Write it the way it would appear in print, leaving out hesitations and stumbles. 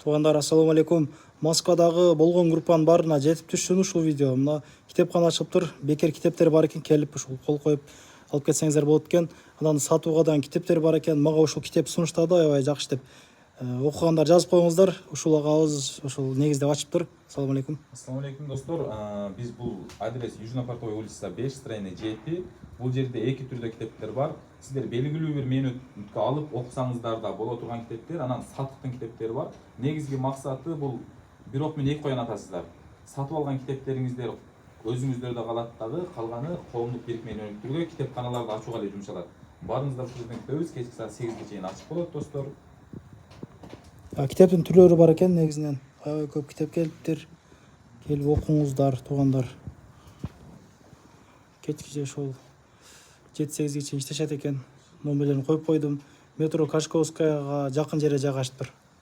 Туугандар, ассаламу алейкум. Москвадагы болгон группанын баарына жетип түшсүн ушул видео. Мына китепкана ачылыптыр. Бекер китептер бар экен, келип ушул кол коюп алып кетсеңиздер болот экен. Анан сатууга дагы китептер бар экен. Мага ушул китеп сунуштады, аябай жакшы деп. Окугандар жазып коюңуздар. Ушул агабыз ушул негиздеп ачыптыр. Ассаламу алейкум. Ассаламу алейкум достор. Биз бул адрес Южно-Портовая улица 5, строение 7. Бул жерде эки түрдө китептер бар. Сиздер белгилүү бир менютка алып окусаңыздар да боло турган китептер, анан сатыктын китептери бар. Негизги максаты бул бир ок менен эки коян атасыздар. Сатып алган китептериңиздер өзүңүздөрдө калат дагы, калганы коомдук бирикмени өнүктүрүүгө, китепканаларды ачууга эле жумшалат. Баарыңыздар ушул жерден күтөбүз. Кечки саат 8ге чейин ачык болот достор. Китептин түрлөрү бар экен негизинен. Аябай көп китеп келиптир. Келип окуңуздар, туугандар. Кечкиче ошол 7-8ге чейин иштешет экен. Номерлерин коюп койдум. Метро Кашковскаяга жакын жерге жайгашыптыр.